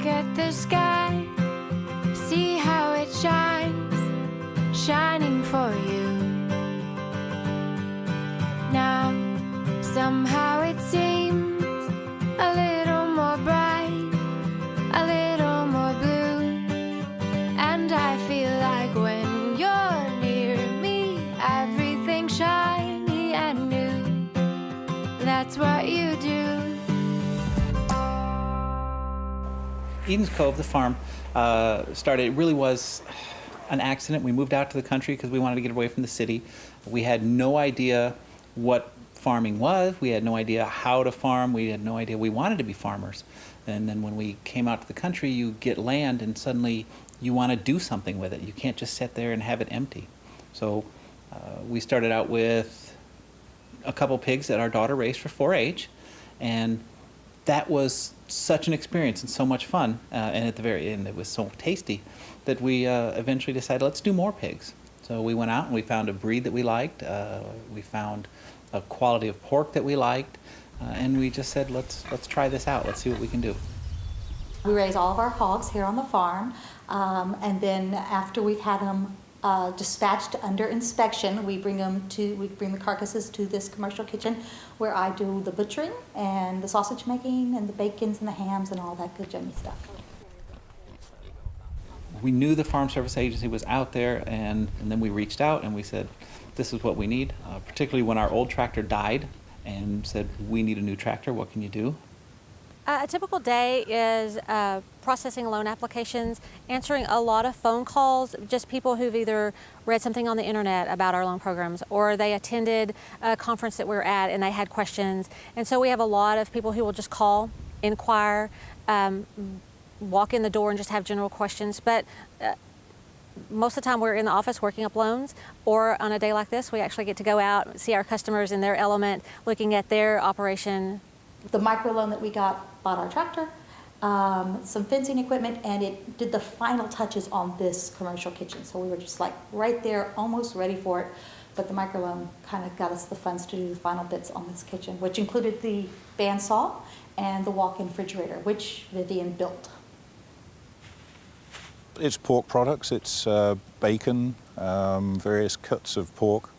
Look at the sky, see how it shines, shining for you. Now, somehow it seems a little more bright, a little more blue. And I feel like when you're near me, everything's shiny and new. That's what you do. Eden's Cove, the farm, started, it really was an accident. We moved out to the country because we wanted to get away from the city. We had no idea what farming was. We had no idea how to farm. We had no idea we wanted to be farmers. And then when we came out to the country, you get land and suddenly you want to do something with it. You can't just sit there and have it empty. So we started out with a couple pigs that our daughter raised for 4-H, and that was such an experience and so much fun, and at the very end it was so tasty that we eventually decided, let's do more pigs. So we went out and we found a breed that we liked, we found a quality of pork that we liked, and we just said, let's try this out, let's see what we can do. We raise all of our hogs here on the farm, and then after we've had them dispatched under inspection, we bring the carcasses to this commercial kitchen where I do the butchering and the sausage making and the bacons and the hams and all that good yummy stuff. We knew the Farm Service Agency was out there, and then we reached out and we said, this is what we need, particularly when our old tractor died, and said, we need a new tractor, what can you do? A typical day is processing loan applications, answering a lot of phone calls, just people who've either read something on the internet about our loan programs or they attended a conference that we were at and they had questions. And so we have a lot of people who will just call, inquire, walk in the door and just have general questions. But most of the time we're in the office working up loans, or on a day like this, we actually get to go out and see our customers in their element, looking at their operation. The microloan that we got bought our tractor, some fencing equipment, and it did the final touches on this commercial kitchen. So we were just like right there, almost ready for it. But the microloan kind of got us the funds to do the final bits on this kitchen, which included the bandsaw and the walk-in refrigerator, which Vivian built. It's pork products, it's bacon, various cuts of pork,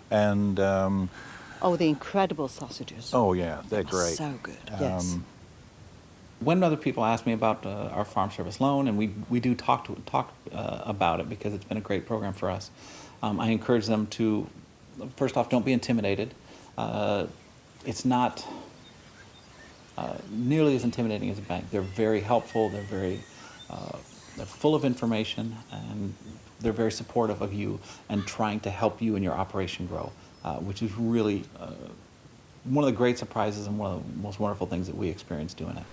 and oh, the incredible sausages. oh yeah, they're great. So good, yes. When other people ask me about our Farm Service loan, and we do talk about it because it's been a great program for us, I encourage them to, first off, don't be intimidated. It's not nearly as intimidating as a bank. They're very helpful, they're full of information, and they're very supportive of you and trying to help you and your operation grow, which is really one of the great surprises and one of the most wonderful things that we experience doing it.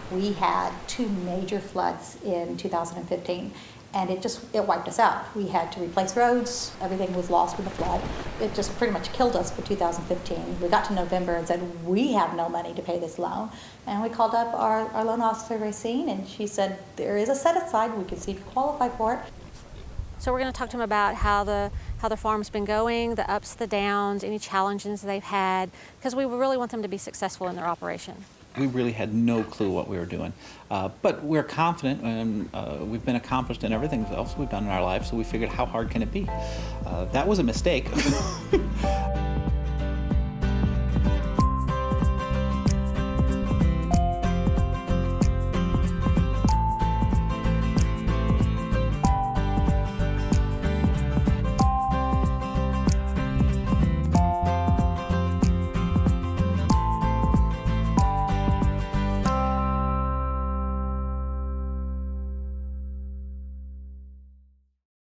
We had 2 major floods in 2015, and it wiped us out. We had to replace roads, everything was lost in the flood. It just pretty much killed us for 2015. We got to November and said, we have no money to pay this loan. And we called up our loan officer, Racine, and she said, there is a set aside, we can see if you qualify for it. So we're going to talk to them about how the farm's been going, the ups, the downs, any challenges they've had, because we really want them to be successful in their operation. We really had no clue what we were doing, but we're confident, and we've been accomplished in everything else we've done in our lives, so we figured, how hard can it be? That was a mistake.